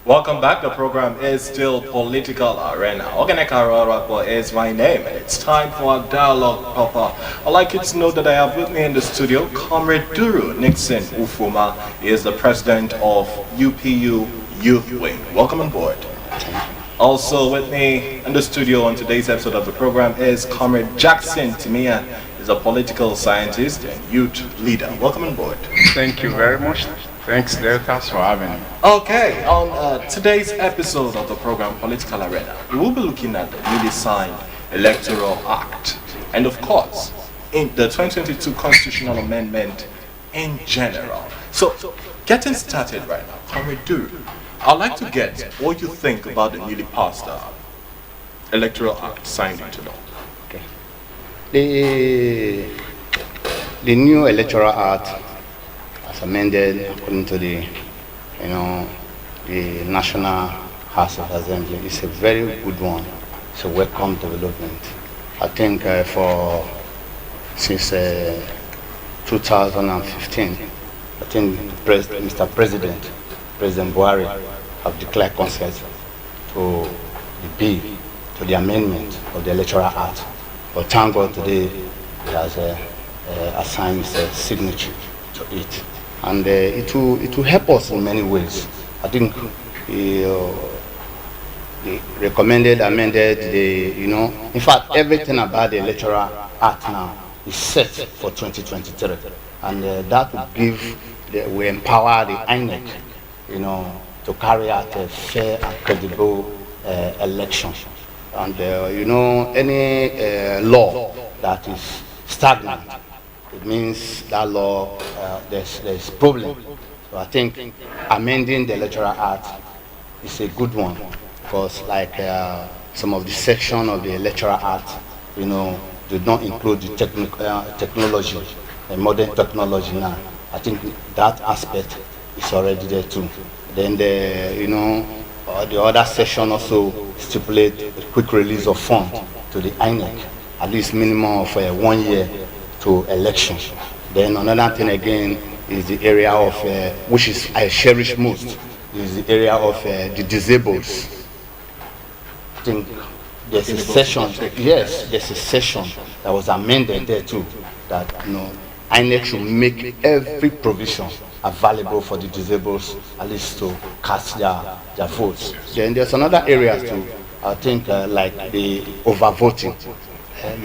Welcome back. The program is still Political Arena. Oganeka Rarapo is my name, and it's time for a dialogue proper. I'd like you to know that I have with me in the studio Comrade Duru Nixon Ufuma. He is the president of UPU Youth Wing. Welcome on board. Also with me in the studio on today's episode of the program is Comrade Jackson Timia. He's a political scientist and youth leader. Welcome on board. Thank you very much. Thanks, Deltas, for having me. Okay, on today's episode of the program Political Arena, we will be looking at the newly signed Electoral Act and, of course, in the 2022 constitutional amendment in general. So, getting started right now, Comrade Duru, I'd like to get what you think about the newly passed Electoral Act signed into law. Okay. The new Electoral Act, as amended according to the National House of Assembly, is a very good one. It's a welcome development. I think since 2015, I think Mr. President Buhari have declared consent to the bill, to the amendment of the Electoral Act. But thank God today he has assigned his signature to it. And it will help us in many ways. I think the recommended, amended, in fact, everything about the Electoral Act now is set for 2023. And that will empower the INEC, to carry out a fair and credible election. And any law that is stagnant, it means that law there's problem. So I think amending the Electoral Act is a good one, because like some of the section of the Electoral Act, did not include the technology, the modern technology now. I think that aspect is already there too. Then the other section also stipulate a quick release of funds to the INEC, at least minimum of 1 year to election. Then another thing again is the area of, which is I cherish most, is the area of the disabled. I think there's a session, yes, there's a session that was amended there too, that INEC should make every provision available for the disabled, at least to cast their votes. Then there's another area too, I think like the overvoting.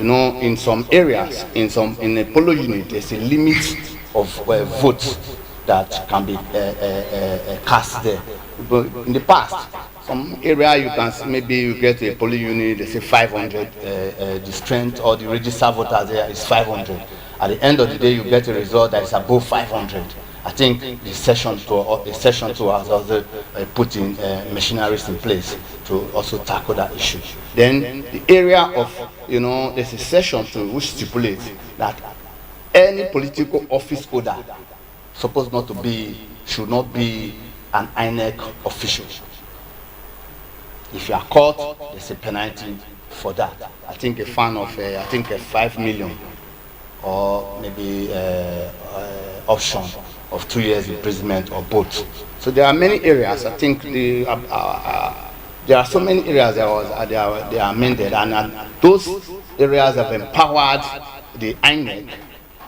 In some areas, in a polo unit, there's a limit of votes that can be cast there. But in the past, some area you can maybe you get a polo unit, they say 500, the strength or the registered voters there is 500. At the end of the day, you get a result that is above 500. I think the session two has also put in machineries in place to also tackle that issue. Then the area of, there's a session two which stipulates that any political office holder should not be an INEC official. If you are caught, there's a penalty for that. I think a fine of 5 million, or maybe option of 2 years imprisonment or both. So there are many areas. I think there are so many areas they are amended, and those areas have empowered the INEC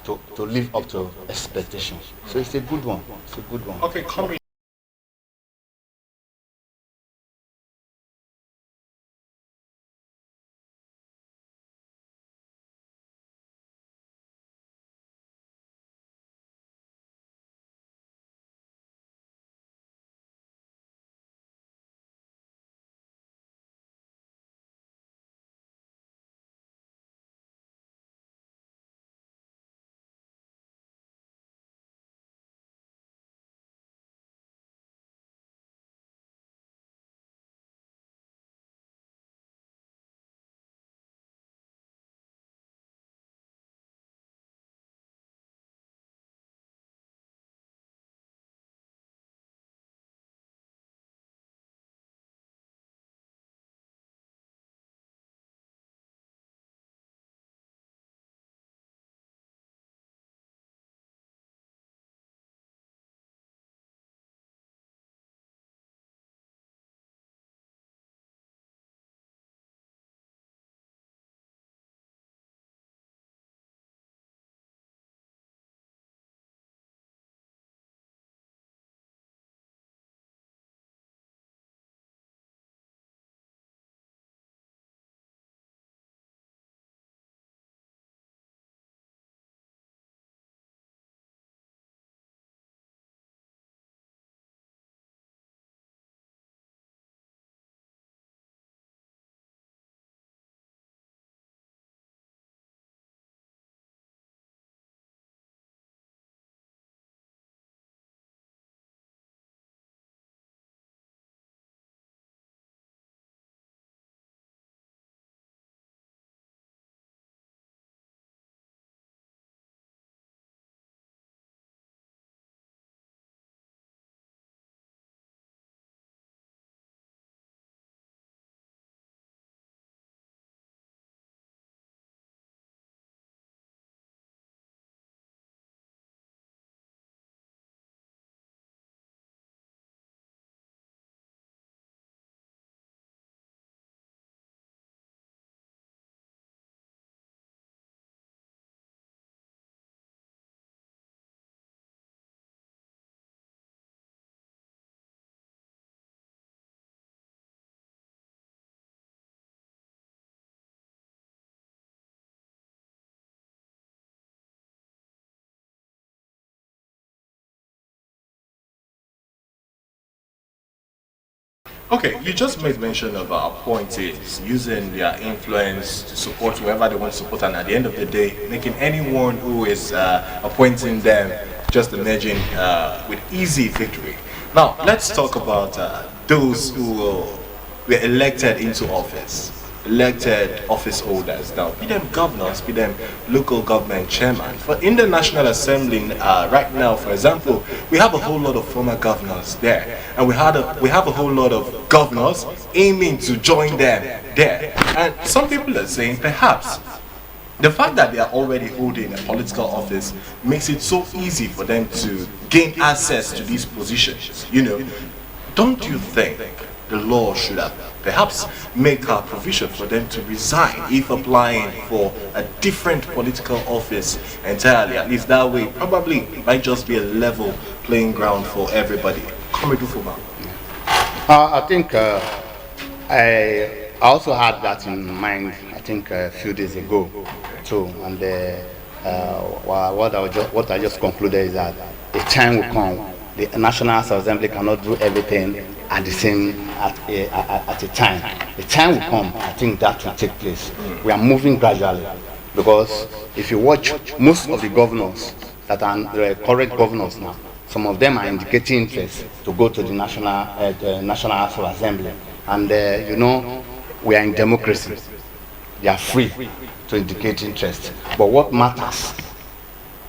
to live up to expectations. So it's a good one. It's a good one. Okay, Okay, you just made mention of appointees using their influence to support whoever they want to support, and at the end of the day, making anyone who is appointing them just emerging with easy victory. Now, let's talk about those who were elected into office, elected office holders. Now, be them governors, be them local government chairman. But in the National Assembly right now, for example, we have a whole lot of former governors there, and we have a whole lot of governors aiming to join them there. And some people are saying perhaps the fact that they are already holding a political office makes it so easy for them to gain access to these positions. Don't you think the law should have perhaps make a provision for them to resign if applying for a different political office entirely? At least that way, probably it might just be a level playing ground for everybody. Comrade Ufuma. I think I also had that in mind. I think a few days ago too, and what I just concluded is that a time will come. The National Assembly cannot do everything at the same at a time. The time will come. I think that will take place. We are moving gradually, because if you watch most of the governors that are the current governors now, some of them are indicating interest to go to the National Assembly, and we are in democracy. They are free to indicate interest. But what matters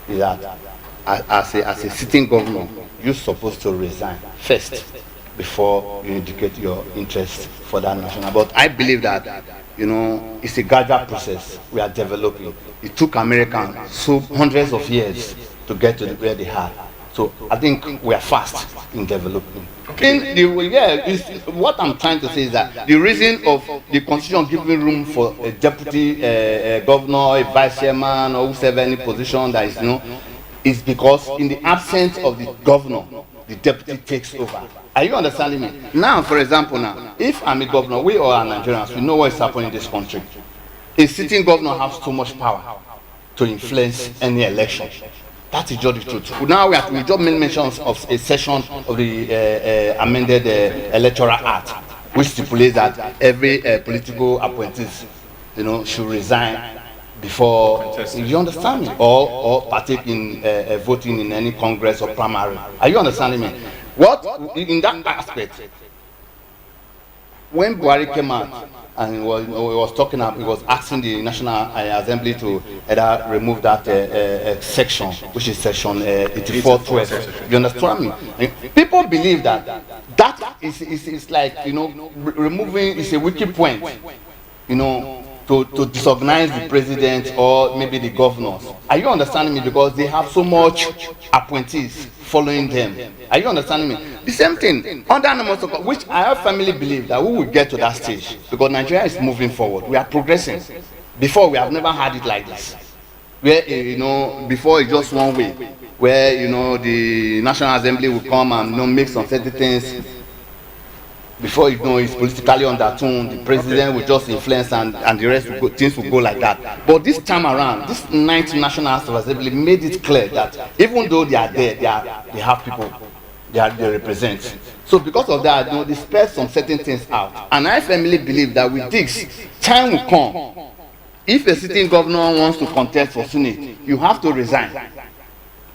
is that as a sitting governor, you're supposed to resign first before you indicate your interest for that national. But I believe that it's a gradual process we are developing. It took Americans so hundreds of years to get to where they are. So I think we are fast in developing. What I'm trying to say is that the reason of the constitution giving room for a deputy governor, a vice chairman, or whoever any position that is because in the absence of the governor, the deputy takes over. Are you understanding me? Now, for example, if I'm a governor, we all are Nigerians, we know what is happening in this country. A sitting governor has too much power to influence any election. That is just the truth. Now we just made mentions of a section of the amended Electoral Act, which stipulates that every political appointees, should resign before, you understand me, or partake in voting in any congress or primary. Are you understanding me? What in that aspect, when Buhari came out and he was talking about, he was asking the National Assembly to either remove that section, which is section 8412. You understand me? And people believe that is like removing is a wicked point, to disorganize the president or maybe the governors. Are you understanding me? Because they have so much appointees following them. Are you understanding me? The same thing under which I have firmly believe that we will get to that stage, because Nigeria is moving forward. We are progressing. Before, we have never had it like this, where before it's just one way, where the National Assembly will come and make some certain things. Before it's politically undertoned, the president will just influence and the rest things will go like that. But this time around, this 9th National Assembly made it clear that even though they are there, they have people they represent. So because of that, they spell some certain things out. And I firmly believe that with this, time will come. If a sitting governor wants to contest for Senate, you have to resign.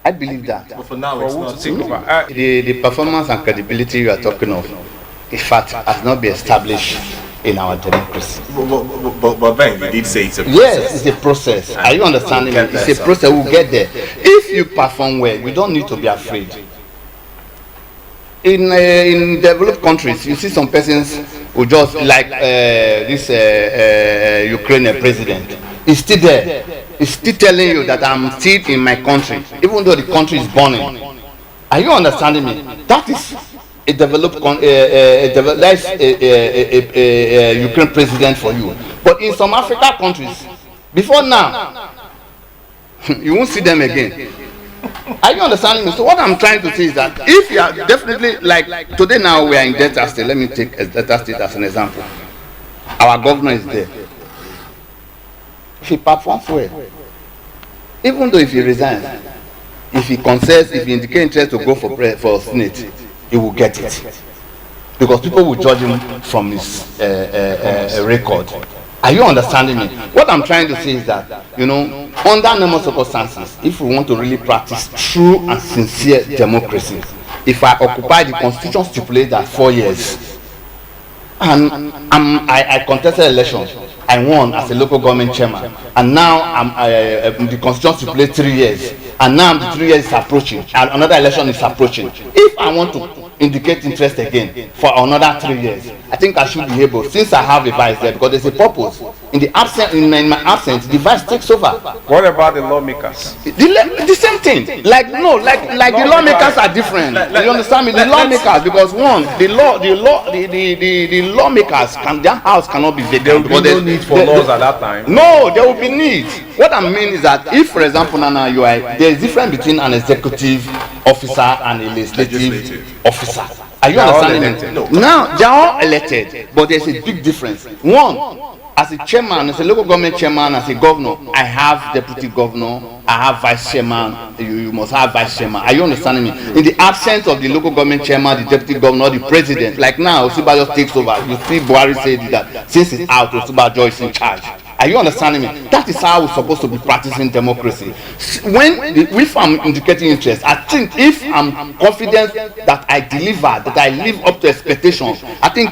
I believe that. But for now, it's not Think about The performance and credibility you are talking of, in fact, has not been established in our democracy. But Ben, you did say it's a process. Yes, it's a process. Are you understanding me? It's a process. We'll get there. If you perform well, we don't need to be afraid. In developed countries, you see some persons who just like this Ukrainian president. He's still there. He's still telling you that I'm still in my country, even though the country is burning. Are you understanding me? That is a developed that's a Ukraine president for you. But in some African countries, before now, you won't see them again. Are you understanding me? So what I'm trying to say is that if you are definitely, like today now we are in Delta State. Let me take Delta State as an example. Our governor is there. If he performs well, even though if he resigns, if he concedes, if he indicates interest to go for Senate, he will get it. because people will judge him from his record. Are you understanding me? What I'm trying to say is that, under normal circumstances, if we want to really practice true and sincere democracy, if I occupy the constitution stipulates that 4 years, and I contested election, I won as a local government chairman, and now the constitution stipulates 3 years, and now the 3 years is approaching, and another election is approaching. If I want to indicate interest again for another 3 years, I think I should be able, since I have a vice there, because there's a purpose. In my absence, the vice takes over. What about the lawmakers? The same thing. Like the lawmakers are different. You understand me? The lawmakers, because the lawmakers their house cannot be vacant. There will be no need for laws at that time. No, there will be need. What I mean is that if, for example, there is difference between an executive officer and a legislative officer. Are you understanding me? Now they are all elected, but there's a big difference. One, as a chairman, as a local government chairman, as a governor, I have deputy governor, I have vice chairman. You must have vice chairman. Are you understanding me? In the absence of the local government chairman, the deputy governor, the president, like now, Osinbajo takes over. You see, Buhari said that since it's out, Osinbajo is in charge. Are you understanding me? That is how we're supposed to be practicing democracy. If I'm indicating interest, I think if I'm confident that I deliver, that I live up to expectations, I think,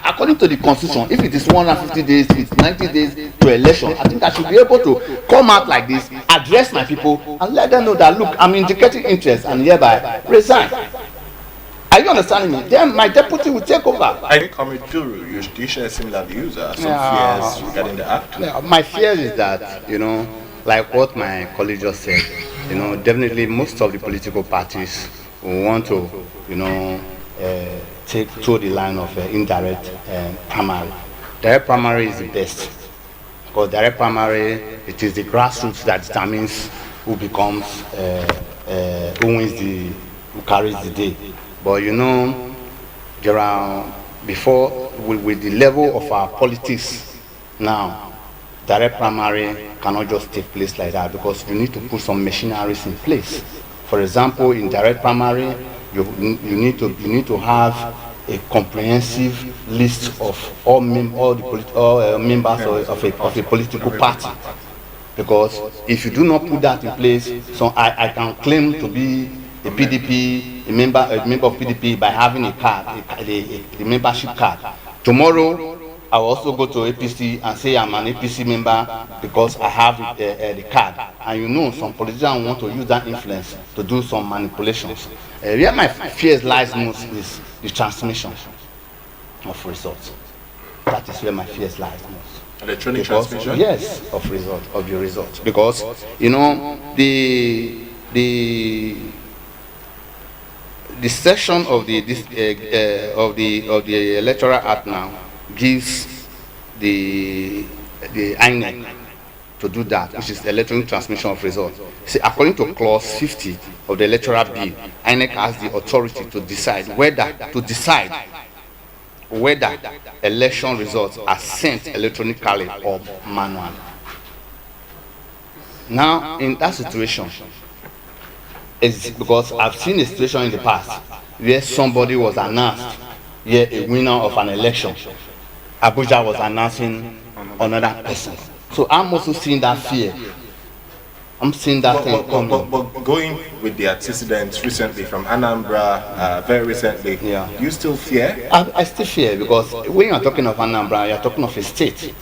according to the constitution, if it is 150 days, it's 90 days to election, I think I should be able to come out like this, address my people, and let them know that, look, I'm indicating interest and hereby resign. Are you understanding me? Then my deputy will take over. I think, Comrade Duru, you share similar views, some fears regarding the act. My fear is that, like what my colleague just said, definitely most of the political parties will want to, take to the line of indirect primary. Direct primary is the best, because direct primary, it is the grassroots that determines who becomes, who carries the day. But there are, before, with the level of our politics now, direct primary cannot just take place like that, because you need to put some machineries in place. For example, in direct primary, you need to have a comprehensive list of all members of a political party. Because if you do not put that in place, so I can claim to be a PDP, a member of PDP by having a card, the membership card. Tomorrow, I will also go to APC and say I'm an APC member because I have the card. And some politicians want to use that influence to do some manipulations. Where my fears lies most is the transmission of results. That is where my fears lies most. Electronic transmission? Yes, of the results. Because the section of the Electoral Act now gives the INEC to do that, which is electronic transmission of results. See, according to clause 50 of the Electoral Bill, INEC has the authority to decide whether election results are sent electronically or manually. Now, in that situation, it's because I've seen a situation in the past where somebody was announced a winner of an election. Abuja was announcing another person. So I'm also seeing that fear. I'm seeing that thing coming. But going with the antecedents recently from Anambra, very recently, you still fear? I still fear, because when you're talking of Anambra, you're talking of a state.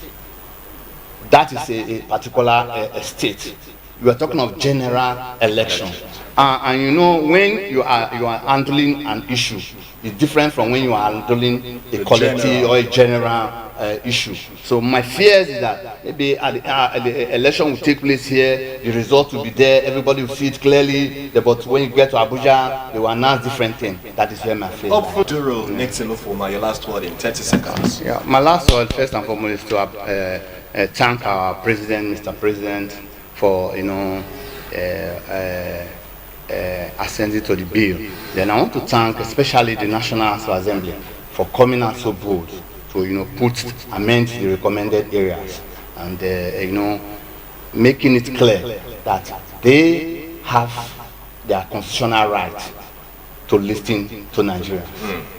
That is a particular state. You are talking of general election. And when you are handling an issue, it's different from when you are handling a collective or a general issue. So my fear is that maybe the election will take place here, the result will be there, everybody will see it clearly, but when you get to Abuja, they will announce different things. That is where my fear is. Duru, next in for your last word in 30 seconds. Yeah, my last word, first and foremost, is to thank our president, Mr. President, for ascending to the bill. Then I want to thank especially the National Assembly for coming out so bold to amend the recommended areas and making it clear that they have their constitutional right to listen to Nigeria.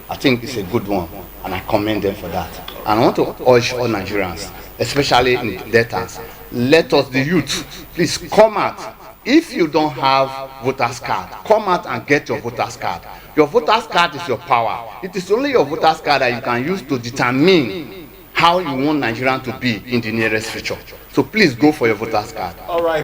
I think it's a good one, and I commend them for that. And I want to urge all Nigerians, especially in the deltas, let us, the youth, please come out. If you don't have voters card, come out and get your voters card. Your voters card is your power. It is only your voters card that you can use to determine how you want Nigerian to be in the nearest future. So please go for your voters card. All right.